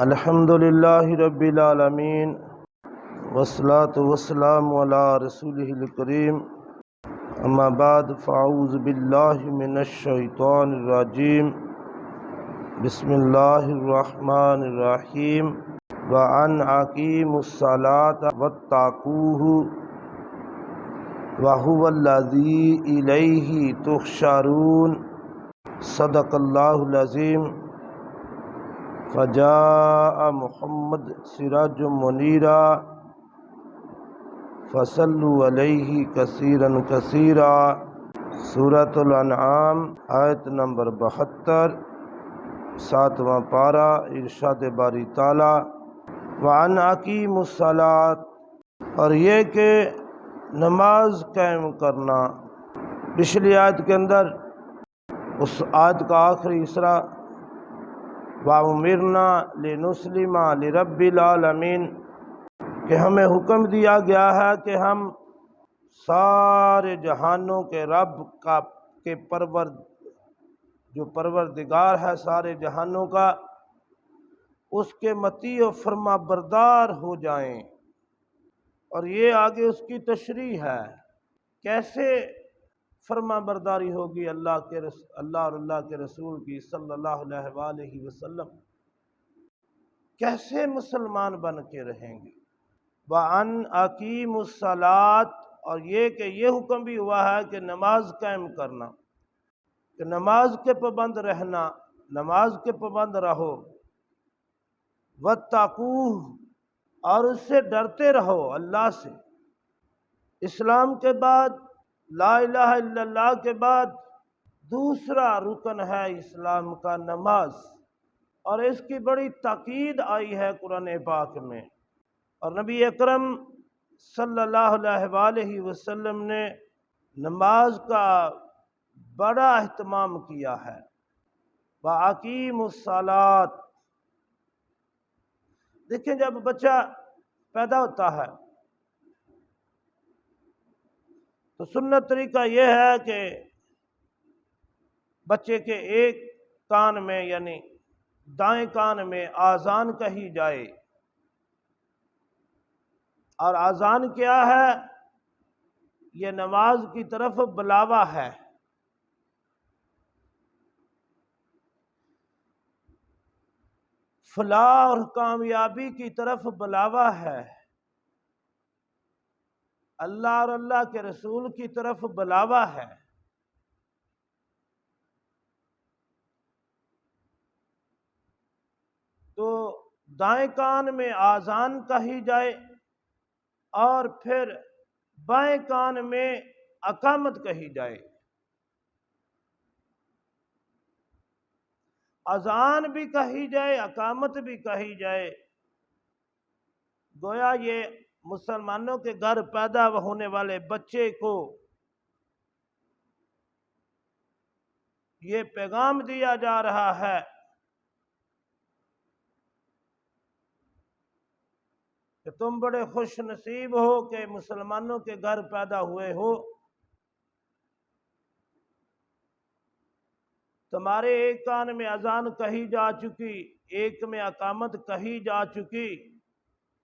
الحمد للہ رب العالمین والصلاة والسلام علی رسولہ الکریم اما بعد فاعوذ باللہ من الشیطان الرجیم بسم اللہ الرحمن الرحیم وَأَنْ أَقِیمُوا الصَّلَاةَ وَاتَّقُوهُ وَهُوَ الَّذِی إِلَیْهِ تُحْشَرُونَ صدق اللہ العظیم۔ فجاء محمد سراج منیرا فصلوا علیہ کثیرا کثیرا۔ سورۃ الانعام آیت نمبر 72، 7واں پارہ۔ ارشاد باری تعالی وَأَنْ أَقِیمُوا الصَّلَاةَ، اور یہ کہ نماز قائم کرنا۔ پچھلی آیت کے اندر اس آیت کا آخری حصہ وَأُمِرْنَا لِنُسْلِمَ لِرَبِّ الْعَالَمِينَ کہ ہمیں حکم دیا گیا ہے کہ ہم سارے جہانوں کے رب کے جو پروردگار ہے سارے جہانوں کا، اس کے مطیع و فرما بردار ہو جائیں۔ اور یہ آگے اس کی تشریح ہے، کیسے فرما برداری ہوگی اللہ اور اللہ کے رسول کی صلی اللہ علیہ وآلہ وسلم، کیسے مسلمان بن کے رہیں گے۔ وَأَنْ أَقِیمُوا الصَّلَاةَ، اور یہ کہ یہ حکم بھی ہوا ہے کہ نماز قائم کرنا، کہ نماز کے پابند رہنا، نماز کے پابند رہو۔ وَاتَّقُوهُ، اور اس سے ڈرتے رہو، اللہ سے۔ اسلام کے بعد، لا الہ الا اللہ کے بعد دوسرا رکن ہے اسلام کا نماز، اور اس کی بڑی تاکید آئی ہے قرآن پاک میں، اور نبی اکرم صلی اللہ علیہ وآلہ وسلم نے نماز کا بڑا اہتمام کیا ہے۔ وَأَقِیمُوا الصَّلَاةَ، دیکھیں جب بچہ پیدا ہوتا ہے تو سنت طریقہ یہ ہے کہ بچے کے ایک کان میں یعنی دائیں کان میں آذان کہی جائے، اور آذان کیا ہے؟ یہ نماز کی طرف بلاوا ہے۔ فلاح اور کامیابی کی طرف بلاوا ہے، اللہ اور اللہ کے رسول کی طرف بلاوا ہے۔ تو دائیں کان میں آذان کہی جائے اور پھر بائیں کان میں اقامت کہی جائے۔ اذان بھی کہی جائے، اقامت بھی کہی جائے، گویا یہ مسلمانوں کے گھر پیدا ہونے والے بچے کو یہ پیغام دیا جا رہا ہے کہ تم بڑے خوش نصیب ہو کہ مسلمانوں کے گھر پیدا ہوئے ہو۔ تمہارے ایک کان میں اذان کہی جا چکی، ایک میں اقامت کہی جا چکی،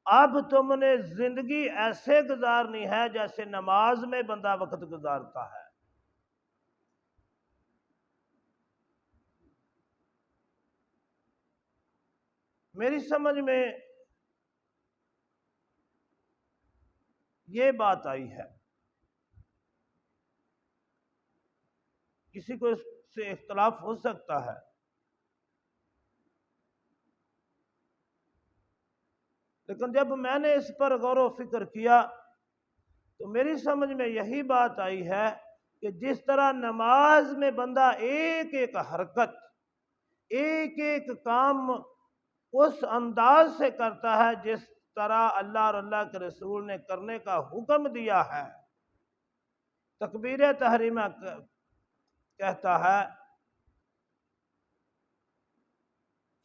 اب تم نے زندگی ایسے گزارنی ہے جیسے نماز میں بندہ وقت گزارتا ہے۔ میری سمجھ میں یہ بات آئی ہے، کسی کو اس سے اختلاف ہو سکتا ہے، لیکن جب میں نے اس پر غور و فکر کیا تو میری سمجھ میں یہی بات آئی ہے کہ جس طرح نماز میں بندہ ایک ایک حرکت، ایک ایک کام اس انداز سے کرتا ہے جس طرح اللہ اور اللہ کے رسول نے کرنے کا حکم دیا ہے۔ تکبیر تحریمہ کہتا ہے،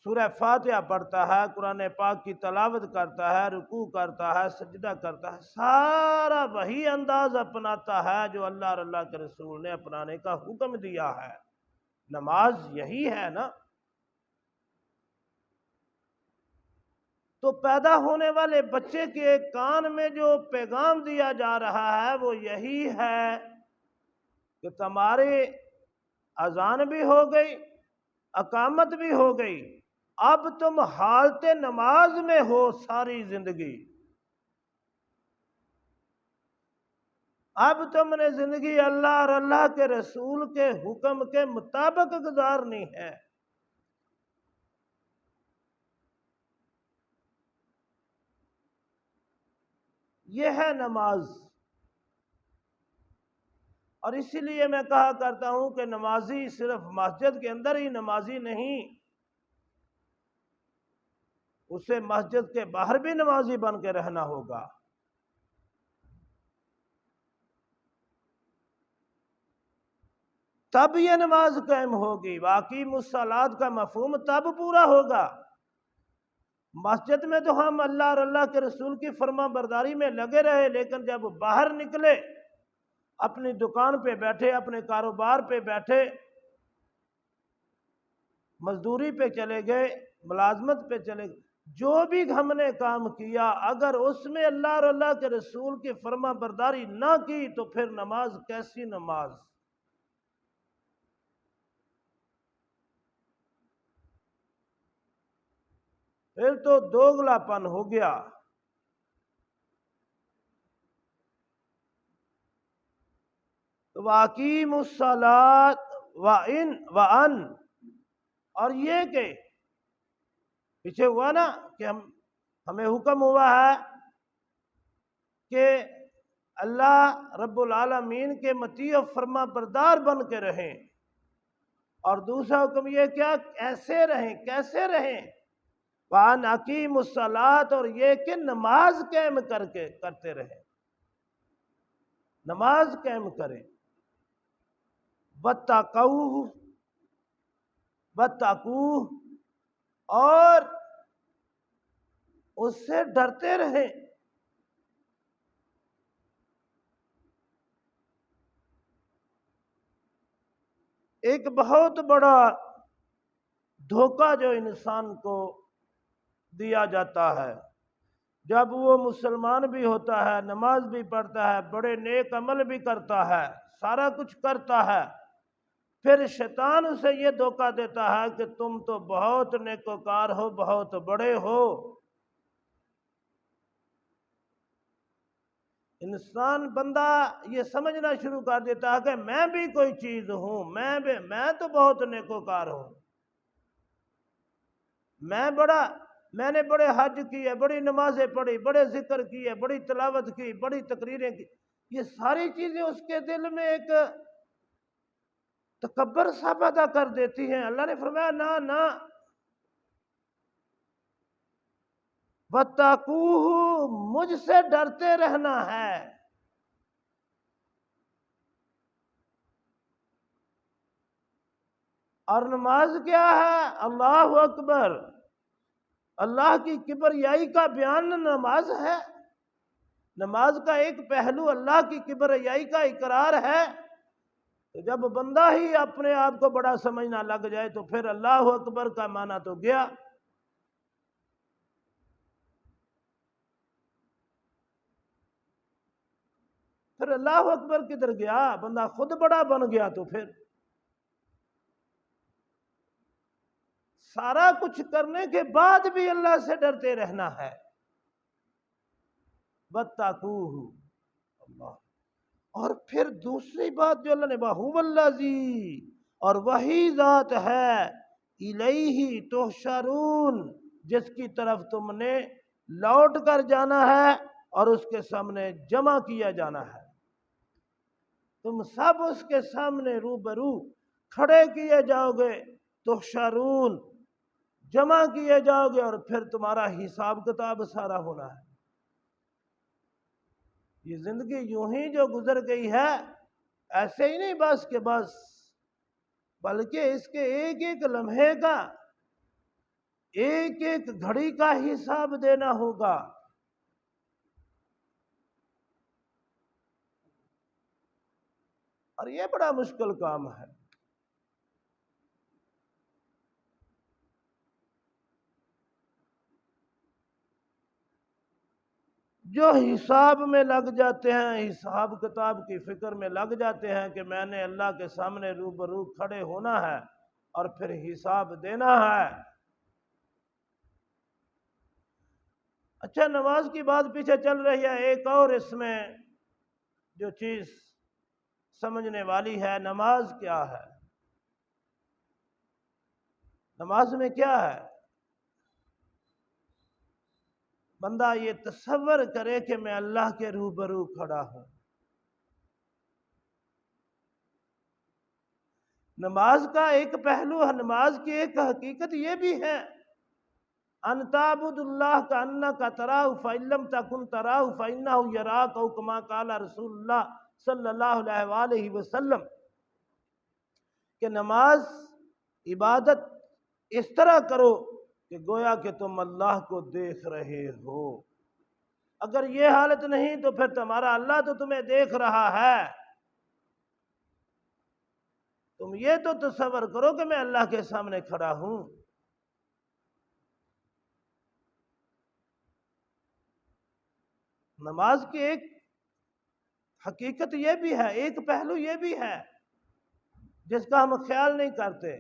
سورہ فاتحہ پڑھتا ہے، قرآن پاک کی تلاوت کرتا ہے، رکوع کرتا ہے، سجدہ کرتا ہے، سارا وہی انداز اپناتا ہے جو اللہ اور اللہ کے رسول نے اپنانے کا حکم دیا ہے۔ نماز یہی ہے نا۔ تو پیدا ہونے والے بچے کے کان میں جو پیغام دیا جا رہا ہے وہ یہی ہے کہ تمہاری اذان بھی ہو گئی، اقامت بھی ہو گئی، اب تم حالت نماز میں ہو ساری زندگی۔ اب تم نے زندگی اللہ اور اللہ کے رسول کے حکم کے مطابق گزارنی ہے۔ یہ ہے نماز۔ اور اسی لیے میں کہا کرتا ہوں کہ نمازی صرف مسجد کے اندر ہی نمازی نہیں، اسے مسجد کے باہر بھی نمازی بن کے رہنا ہوگا۔ تب یہ نماز قائم ہوگی۔ واقعی الصلاۃ کا مفہوم تب پورا ہوگا۔ مسجد میں تو ہم اللہ اور اللہ کے رسول کی فرما برداری میں لگے رہے، لیکن جب باہر نکلے، اپنی دکان پہ بیٹھے، اپنے کاروبار پہ بیٹھے، مزدوری پہ چلے گئے، ملازمت پہ چلے گئے، جو بھی ہم نے کام کیا اگر اس میں اللہ اور اللہ کے رسول کی فرما برداری نہ کی تو پھر نماز کیسی نماز؟ پھر تو دوگلا پن ہو گیا۔ وَأَقِیمُوا الصَّلَاةَ وَأَن، اور یہ کہ پیچھے ہوا نا کہ ہمیں حکم ہوا ہے کہ اللہ رب العالمین کے مطیع و فرما بردار بن کے رہیں، اور دوسرا حکم یہ کیا، کیسے رہیں، کیسے رہیں؟ وَأَنْ أَقِیمُوا الصَّلَاةَ، اور یہ کہ نماز قائم کرتے رہیں، نماز قائم کریں۔ وَاتَّقُوهُ، اور اس سے ڈرتے رہیں۔ ایک بہت بڑا دھوکہ جو انسان کو دیا جاتا ہے، جب وہ مسلمان بھی ہوتا ہے، نماز بھی پڑھتا ہے، بڑے نیک عمل بھی کرتا ہے، سارا کچھ کرتا ہے، پھر شیطان اسے یہ دھوکہ دیتا ہے کہ تم تو بہت نیکوکار ہو، بہت بڑے ہو۔ انسان بندہ یہ سمجھنا شروع کر دیتا ہے کہ میں بھی کوئی چیز ہوں، میں تو بہت نیکوکار ہوں، میں نے بڑے حج کیے، بڑی نمازیں پڑھی، بڑے ذکر کیے، بڑی تلاوت کی، بڑی تقریریں کی۔ یہ ساری چیزیں اس کے دل میں ایک تکبر سا پیدا کر دیتی ہیں۔ اللہ نے فرمایا نہ، وَاتَّقُوهُ، مجھ سے ڈرتے رہنا ہے۔ اور نماز کیا ہے؟ اللہ اکبر، اللہ کی کبریائی کا بیان نماز ہے۔ نماز کا ایک پہلو اللہ کی کبریائی کا اقرار ہے۔ تو جب بندہ ہی اپنے آپ کو بڑا سمجھنا لگ جائے تو پھر اللہ اکبر کا معنی تو گیا۔ پھر اللہ اکبر کدھر گیا؟ بندہ خود بڑا بن گیا تو پھر سارا کچھ کرنے کے بعد بھی اللہ سے ڈرتے رہنا ہے۔ وَاتَّقُوهُ، اللہ۔ اور پھر دوسری بات جو اللہ نے وَهُوَ الَّذِی، اور وہی ذات ہے، اِلَیْہِ تُحْشَرُونَ، جس کی طرف تم نے لوٹ کر جانا ہے اور اس کے سامنے جمع کیا جانا ہے۔ تم سب اس کے سامنے روبرو کھڑے کیے جاؤ گے، تحشرون، جمع کیے جاؤ گے، اور پھر تمہارا حساب کتاب سارا ہونا ہے۔ یہ زندگی یوں ہی جو گزر گئی ہے، ایسے ہی نہیں بس کہ بس، بلکہ اس کے ایک ایک لمحے کا، ایک ایک گھڑی کا حساب دینا ہوگا۔ اور یہ بڑا مشکل کام ہے۔ جو حساب میں لگ جاتے ہیں، حساب کتاب کی فکر میں لگ جاتے ہیں کہ میں نے اللہ کے سامنے روبرو کھڑے ہونا ہے اور پھر حساب دینا ہے۔ اچھا، نماز کی بات پیچھے چل رہی ہے، ایک اور اس میں جو چیز سمجھنے والی ہے، نماز کیا ہے؟ نماز میں کیا ہے؟ بندہ یہ تصور کرے کہ میں اللہ کے روبرو کھڑا ہوں۔ نماز کا ایک پہلو ہے، نماز کی ایک حقیقت یہ بھی ہے، ان تعبد اللہ کانک تراہ فإن لم تکن تراہ فإنہ یراک، او کما قال رسول اللہ صلی اللہ علیہ وآلہ وسلم، کہ نماز عبادت اس طرح کرو کہ گویا کہ تم اللہ کو دیکھ رہے ہو۔ اگر یہ حالت نہیں تو پھر تمہارا اللہ تو تمہیں دیکھ رہا ہے۔ تم یہ تو تصور کرو کہ میں اللہ کے سامنے کھڑا ہوں۔ نماز کی ایک حقیقت یہ بھی ہے، ایک پہلو یہ بھی ہے جس کا ہم خیال نہیں کرتے۔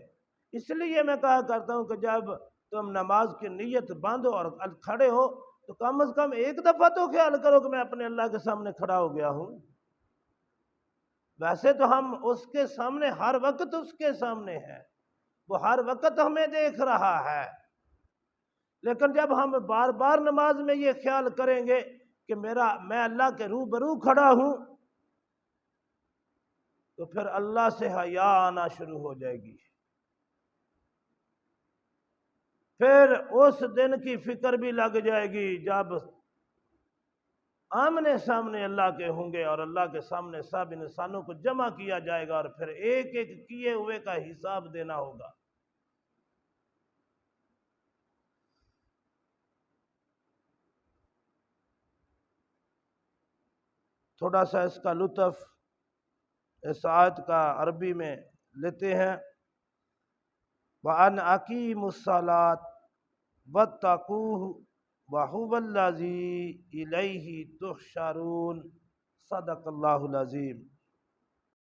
اس لیے میں کہا کرتا ہوں کہ جب تم نماز کی نیت باندھو اور کھڑے ہو تو کم از کم ایک دفعہ تو خیال کرو کہ میں اپنے اللہ کے سامنے کھڑا ہو گیا ہوں۔ ویسے تو ہم اس کے سامنے ہر وقت اس کے سامنے ہیں، وہ ہر وقت ہمیں دیکھ رہا ہے، لیکن جب ہم بار بار نماز میں یہ خیال کریں گے کہ میں اللہ کے روبرو کھڑا ہوں، تو پھر اللہ سے حیا آنا شروع ہو جائے گی۔ پھر اس دن کی فکر بھی لگ جائے گی جب آمنے سامنے اللہ کے ہوں گے اور اللہ کے سامنے سب انسانوں کو جمع کیا جائے گا اور پھر ایک ایک کیے ہوئے کا حساب دینا ہوگا۔ تھوڑا سا اس کا لطف اس آیت کا عربی میں لیتے ہیں۔ وَأَنْ أَقِيمُوا الصَّلَاةَ وَاتَّقُوهُ وَهُوَ الَّذِي إِلَيْهِ تُحْشَرُونَ۔ صدق اللہ العظیم۔